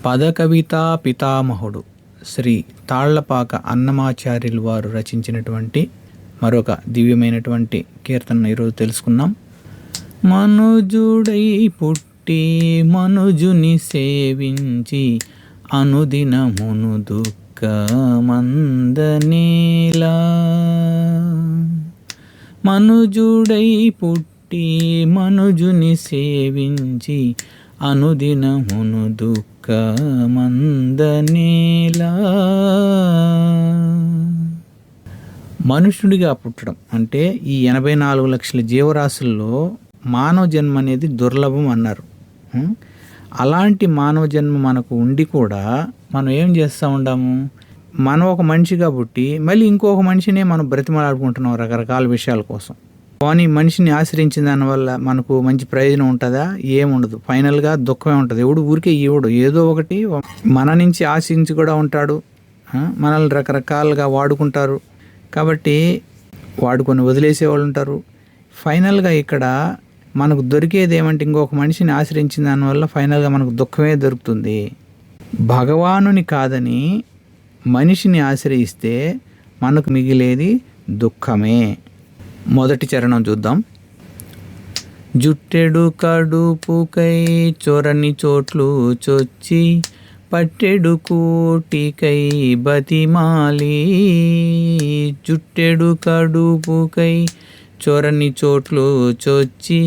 పదకవితా పితామహుడు శ్రీ తాళ్లపాక అన్నమాచార్యులు వారు రచించినటువంటి మరొక దివ్యమైనటువంటి కీర్తనను ఈరోజు తెలుసుకున్నాం. మనుజుడై పుట్టి మనుజుని సేవించి అనుదినమును దుఃఖమందనేలా. మనుజుడై పుట్టి మనుజుని సేవించి అనుదినమును దుఃఖమందనేలా. మనుషుడిగా పుట్టడం అంటే ఈ 84 లక్షల జీవరాశుల్లో మానవ జన్మ అనేది దుర్లభం అన్నారు. అలాంటి మానవ జన్మ మనకు ఉండి కూడా మనం ఏం చేస్తూ ఉంటాము, మనం ఒక మనిషిగా పుట్టి మళ్ళీ ఇంకొక మనిషినే మనం బ్రతిమలాడుకుంటున్నాం రకరకాల విషయాల కోసం. కానీ మనిషిని ఆశ్రయించిన దానివల్ల మనకు మంచి ప్రయోజనం ఉంటుందా? ఏముండదు. ఫైనల్గా దుఃఖమే ఉంటుంది. ఊరికే ఇవ్వడు, ఏదో ఒకటి మన నుంచి ఆశించి కూడా ఉంటాడు. మనల్ని రకరకాలుగా వాడుకుంటారు. కాబట్టి వాడుకొని వదిలేసే వాళ్ళు ఉంటారు. ఫైనల్గా ఇక్కడ మనకు దొరికేది ఏమంటే ఇంకొక మనిషిని ఆశ్రయించిన దానివల్ల ఫైనల్గా మనకు దుఃఖమే దొరుకుతుంది. భగవానుని కాదని మనిషిని ఆశ్రయిస్తే మనకు మిగిలేది దుఃఖమే. మొదటి చరణం చూద్దాం. జుట్టెడు కడుపుకై చొరని చోట్లు చొచ్చి పట్టెడు కూటికై బతిమాలి. జుట్టెడు కడుపుకై చొరని చోట్లు చొచ్చి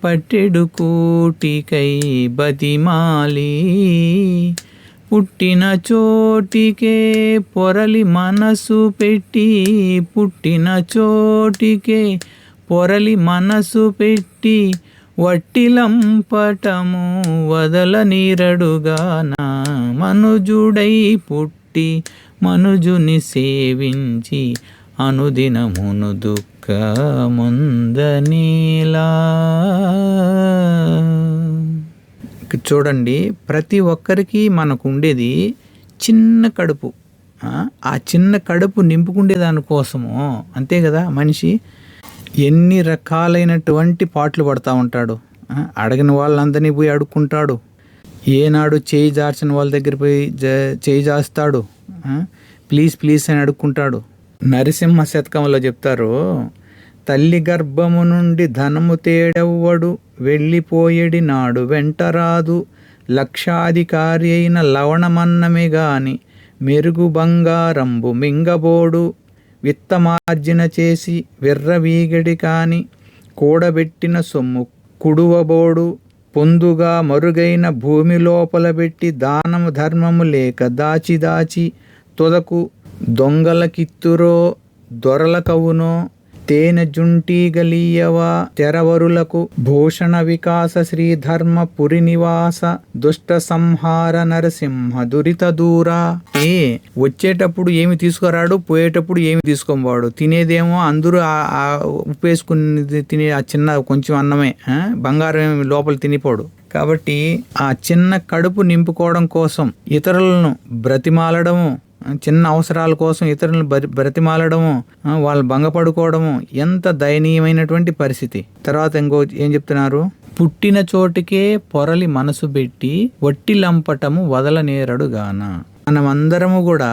పట్టెడు కూటికై బతిమాలి. పుట్టిన చోటికే పొరలి మనసు పెట్టి, పుట్టిన చోటికే పొరలి మనసు పెట్టి వట్టిలంపటము వదలనీరడుగాన. మనుజుడై పుట్టి మనుజుని సేవించి అనుదినమును దుఃఖమందనేలా. చూడండి, ప్రతి ఒక్కరికి మనకు ఉండేది చిన్న కడుపు. ఆ చిన్న కడుపు నింపుకుండే దానికోసము, అంతే కదా. మనిషి ఎన్ని రకాలైనటువంటి పాటలు పడుతూ ఉంటాడు. అడగిన వాళ్ళందరినీ పోయి అడుక్కుంటాడు. ఏనాడు చేయి జార్చిన వాళ్ళ దగ్గర పోయి చేయి జాస్తాడు. ప్లీజ్ ప్లీజ్ అని అడుక్కుంటాడు. నరసింహ శతకంలో చెప్తారు, తల్లి గర్భము నుండి ధనము తేడెవ్వడు వెళ్ళిపోయేడి నాడు వెంటరాదు. లక్షాధికారి అయిన లవణమన్నమే గాని మెరుగు బంగారంబు మింగబోడు. విత్తమార్జన చేసి విర్రవీగడి కాని కూడబెట్టిన సొమ్ము కుడువబోడు. పొందుగా మరుగైన భూమి లోపల పెట్టి దానము ధర్మము లేక దాచి దాచి తుదకు దొంగలకిత్తురో దొరలకవునో. తేనె జుంటీగలీయవా తెరవరులకు భూషణ వికాస శ్రీధర్మ పురి నివాస దుష్ట సంహార నరసింహ దురిత దూరా. వచ్చేటప్పుడు ఏమి తీసుకురాడు, పోయేటప్పుడు ఏమి తీసుకోవాడు. తినేదేమో అందరూ ఉప్పేసుకుని తినే ఆ చిన్న కొంచెం అన్నమే, బంగారం లోపల తినిపోడు. కాబట్టి ఆ చిన్న కడుపు నింపుకోవడం కోసం ఇతరులను బ్రతిమాలడము, చిన్న అవసరాల కోసం ఇతరులను బ్రతిమాలడము, వాళ్ళు భంగపడుకోవడము ఎంత దయనీయమైనటువంటి పరిస్థితి. తర్వాత ఇంకో ఏం చెప్తున్నారు, పుట్టిన చోటికే పొరలి మనసు పెట్టి వట్టి లంపటము వదలనేరడు గాన. మనమందరము కూడా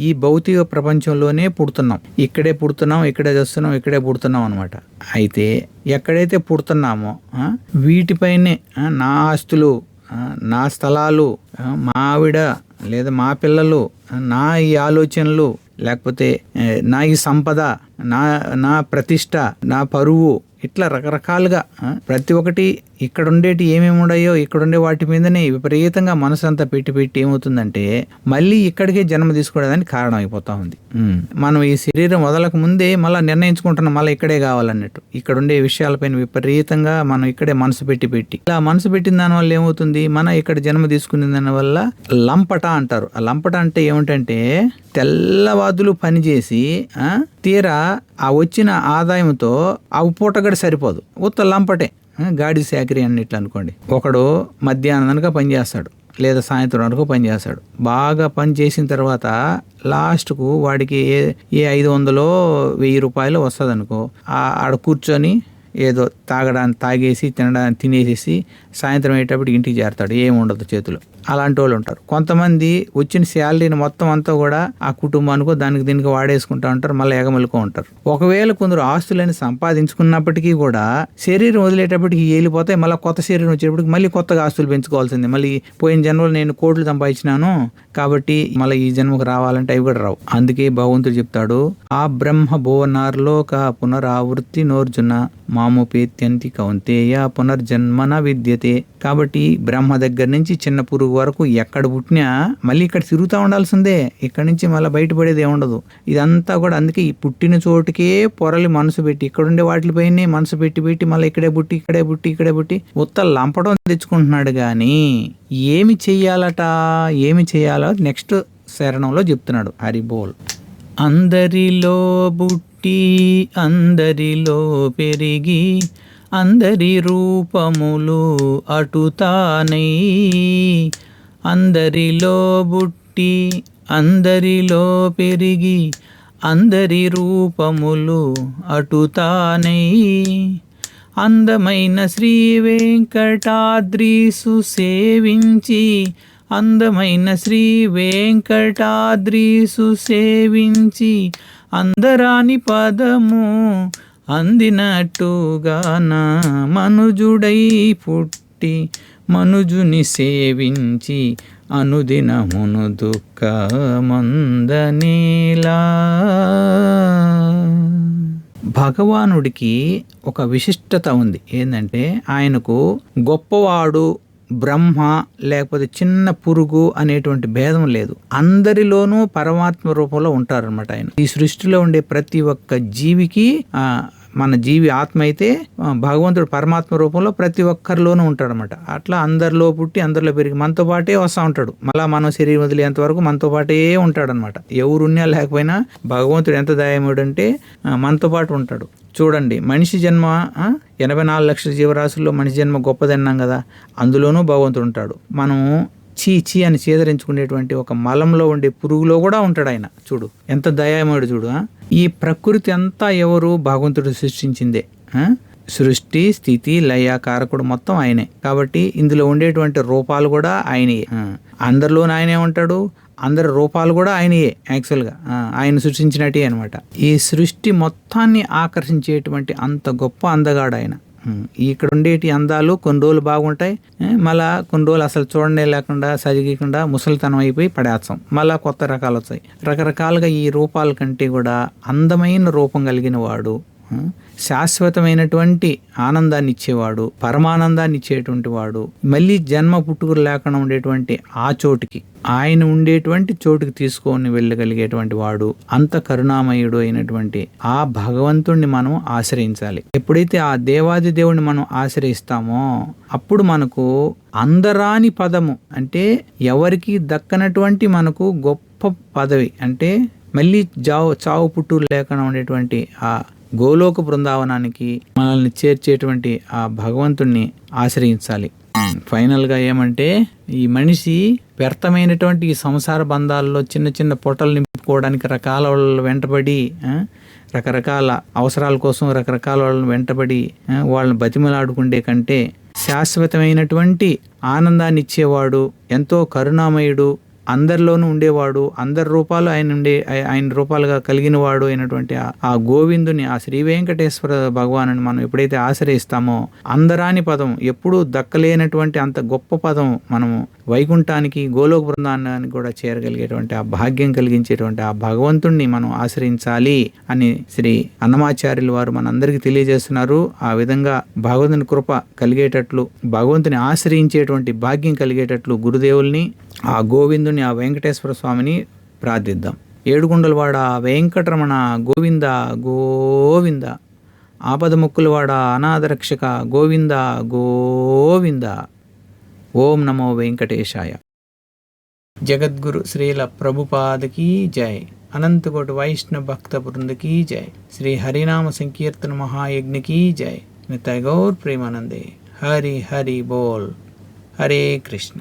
ఈ భౌతిక ప్రపంచంలోనే పుడుతున్నాం. ఇక్కడే పుడుతున్నాం, ఇక్కడే చేస్తున్నాం, ఇక్కడే పుడుతున్నాం అనమాట. అయితే ఎక్కడైతే పుడుతున్నామో వీటిపైనే నా ఆస్తులు, నా స్థలాలు, మా ఆవిడ లేదా మా పిల్లలు, నా ఈ ఆలోచనలు, లేకపోతే నా ఈ సంపద, నా ప్రతిష్ట, నా పరువు, ఇట్లా రకరకాలుగా ప్రతి ఒక్కటి ఇక్కడ ఉండేటి ఏమేమి ఉన్నాయో ఇక్కడ ఉండే వాటి మీదనే విపరీతంగా మనసు అంతా పెట్టి ఏమవుతుందంటే మళ్ళీ ఇక్కడికే జన్మ తీసుకోవడానికి కారణం అయిపోతా ఉంది. మనం ఈ శరీరం వదలక ముందే మళ్ళీ నిర్ణయించుకుంటున్నాం మళ్ళీ ఇక్కడే కావాలన్నట్టు. ఇక్కడ ఉండే విషయాలపైన విపరీతంగా మనం ఇక్కడే మనసు పెట్టి ఇలా మనసు పెట్టిన దానివల్ల ఏమవుతుంది, మన ఇక్కడ జన్మ తీసుకునే దానివల్ల లంపట అంటారు. ఆ లంపట అంటే ఏమిటంటే తెల్లవాదులు పనిచేసి తీరా ఆ వచ్చిన ఆదాయంతో ఆ పూటగడి సరిపోదు, ఉత్త లంపటే, గాడి సేకరి అన్నిట్లు అనుకోండి. ఒకడు మధ్యాహ్నం కనుక పనిచేస్తాడు లేదా సాయంత్రం వరకు పనిచేస్తాడు. బాగా పని చేసిన తర్వాత లాస్ట్కు వాడికి ఏ 500-1000 రూపాయలు వస్తుంది అనుకో. ఆడ కూర్చొని ఏదో తాగడానికి తాగేసి తినడానికి తినేసేసి సాయంత్రం అయ్యేటప్పుడు ఇంటికి చేరతాడు, ఏముండదు చేతిలో. అలాంటి వాళ్ళు ఉంటారు. కొంతమంది వచ్చిన శాలరీని మొత్తం అంతా కూడా ఆ కుటుంబానికో దానికి దీనికి వాడేసుకుంటా ఉంటారు, మళ్ళీ ఎగమలుకో ఉంటారు. ఒకవేళ కొందరు ఆస్తులని సంపాదించుకున్నప్పటికీ కూడా శరీరం వదిలేటప్పటికి వెళ్ళిపోతాయి, మళ్ళీ కొత్త శరీరం వచ్చేటప్పటికి మళ్ళీ కొత్తగా ఆస్తులు పెంచుకోవాల్సిందే. మళ్ళీ పోయిన జన్మలో నేను కోట్లు సంపాదించినాను కాబట్టి మళ్ళీ ఈ జన్మకు రావాలంటే అవి కూడా రావు. అందుకే భగవంతుడు చెప్తాడు, ఆ బ్రహ్మ భువనార్లోక పునరావృత్తి నోర్జున మాముపేత్యంతి కౌంతేయ పునర్జన్మన విద్యతే. కాబట్టి బ్రహ్మ దగ్గర నుంచి చిన్న పురుగు వరకు ఎక్కడ పుట్టినా మళ్ళీ ఇక్కడ తిరుగుతూ ఉండాల్సిందే, ఇక్కడ నుంచి మళ్ళీ బయటపడేది ఏముండదు. ఇదంతా కూడా అందుకే ఈ పుట్టిన చోటుకే పొరలి మనసు పెట్టి ఇక్కడ ఉండే వాటిపైనే మనసు పెట్టి మళ్ళీ ఇక్కడే పుట్టి ఉత్త లంపడం తెచ్చుకుంటున్నాడు. కానీ ఏమి చెయ్యాలో నెక్స్ట్ శరణంలో చెప్తున్నాడు. హరిబోల్. అందరిలో బుట్టి అందరిలో పెరిగి అందరి రూపములు అటుతానై, అందరిలో బుట్టి అందరిలో పెరిగి అందరి రూపములు అటుతానై, అందమైన శ్రీ వెంకటాద్రీసు సేవించి అందమైన శ్రీ వెంకటాద్రీసు సేవించి అందరాని పదము అందినట్టుగాన మనుజుడై పుట్టి మనుజుని సేవించి అనుదినమును దుఃఖమందనేలా. భగవానుడికి ఒక విశిష్టత ఉంది. ఏంటంటే ఆయనకు గొప్పవాడు బ్రహ్మ లేకపోతే చిన్న పురుగు అనేటువంటి భేదం లేదు. అందరిలోనూ పరమాత్మ రూపంలో ఉంటారనమాట ఆయన. ఈ సృష్టిలో ఉండే ప్రతి ఒక్క జీవికి మన జీవి ఆత్మ అయితే భగవంతుడు పరమాత్మ రూపంలో ప్రతి ఒక్కరిలోనూ ఉంటాడనమాట. అట్లా అందరిలో పుట్టి అందరిలో పెరిగి మనతో పాటే వస్తూ ఉంటాడు. మళ్ళీ మనం శరీరం వదిలేంత వరకు మనతో పాటే ఉంటాడనమాట. ఎవరున్నా లేకపోయినా భగవంతుడు ఎంత దయామయుడు అంటే మనతో పాటు ఉంటాడు. చూడండి, మనిషి జన్మ 84 లక్షల జీవరాశుల్లో మనిషి జన్మ గొప్పదన్నాం కదా, అందులోనూ భగవంతుడు ఉంటాడు. మనం చీ అని చేదరించుకునేటువంటి ఒక మలంలో ఉండే పురుగులో కూడా ఉంటాడు ఆయన. చూడు ఎంత దయామయుడు చూడు. ఈ ప్రకృతి అంతా ఎవరు? భగవంతుడు సృష్టించిందే. సృష్టి స్థితి లయ కారకుడు మొత్తం ఆయనే. కాబట్టి ఇందులో ఉండేటువంటి రూపాలు కూడా ఆయనయే. అందరిలోనూ ఆయనే ఉంటాడు, అందరి రూపాలు కూడా ఆయనయే. యాక్చువల్గా ఆయన సృష్టించినట్టే అనమాట. ఈ సృష్టి మొత్తాన్ని ఆకర్షించేటువంటి అంత గొప్ప అందగాడు ఆయన. ఇక్కడ ఉండేటి అందాలు కొన్ని రోజులు బాగుంటాయి, మళ్ళా కొన్ని రోజులు అసలు చూడనే లేకుండా సరిగకుండా ముసలితనం అయిపోయి పడేస్తాం, మళ్ళా కొత్త రకాలు వచ్చాయి. రకరకాలుగా ఈ రూపాల కంటే కూడా అందమైన రూపం కలిగిన వాడు, శాశ్వతమైనటువంటి ఆనందాన్ని ఇచ్చేవాడు, పరమానందాన్ని ఇచ్చేటువంటి వాడు, మళ్ళీ జన్మ పుట్టుకులు లేకుండా ఉండేటువంటి ఆ చోటుకి ఆయన ఉండేటువంటి చోటుకి తీసుకొని వెళ్ళగలిగేటువంటి వాడు, అంత కరుణామయుడు అయినటువంటి ఆ భగవంతుణ్ణి మనం ఆశ్రయించాలి. ఎప్పుడైతే ఆ దేవాది దేవుణ్ణి మనం ఆశ్రయిస్తామో అప్పుడు మనకు అందరాని పదము అంటే ఎవరికి దక్కనటువంటి మనకు గొప్ప పదవి, అంటే మళ్ళీ చావు పుట్టులు లేకుండా ఉండేటువంటి ఆ గోలోక బృందావనానికి మనల్ని చేర్చేటువంటి ఆ భగవంతుణ్ణి ఆశ్రయించాలి. ఫైనల్గా ఏమంటే ఈ మనిషి వ్యర్థమైనటువంటి ఈ సంసార బంధాల్లో చిన్న చిన్న పొట్టలు నింపుకోవడానికి రకాల వాళ్ళ వెంటబడి రకరకాల అవసరాల కోసం రకరకాల వాళ్ళని వెంటబడి వాళ్ళని బతిమలాడుకుండే కంటే శాశ్వతమైనటువంటి ఆనందాన్ని ఇచ్చేవాడు, ఎంతో కరుణామయుడు, అందరిలోనూ ఉండేవాడు, అందరి రూపాలు ఆయన రూపాలుగా కలిగిన వాడు అయినటువంటి ఆ గోవిందుని, ఆ శ్రీ వెంకటేశ్వర భగవాను మనం ఎప్పుడైతే ఆశ్రయిస్తామో అందరాని పదం, ఎప్పుడూ దక్కలేనటువంటి అంత గొప్ప పదం మనము వైకుంఠానికి గోలోక బృందానికి కూడా చేరగలిగేటువంటి ఆ భాగ్యం కలిగించేటువంటి ఆ భగవంతుణ్ణి మనం ఆశ్రయించాలి అని శ్రీ అన్నమాచార్యులు వారు మనందరికీ తెలియజేస్తున్నారు. ఆ విధంగా భగవంతుని కృప కలిగేటట్లు, భగవంతుని ఆశ్రయించేటువంటి భాగ్యం కలిగేటట్లు గురుదేవుల్ని, ఆ గోవిందుని, ఆ వెంకటేశ్వర స్వామిని ప్రార్థిద్దాం. ఏడుగుండలవాడ వెంకటరమణ గోవింద గోవింద, ఆపద ముక్కులవాడ అనాథరక్షక గోవింద గోవింద. ఓం నమో వెంకటేశాయ. జగద్గురు శ్రీల ప్రభుపాదకి జై. అనంతకోటి వైష్ణవ భక్త బృందకి జై. శ్రీ హరినామ సంకీర్తన మహాయజ్ఞకి జై. నిత్య గౌర్ ప్రేమానందే. హరి హరి బోల్. హరే కృష్ణ.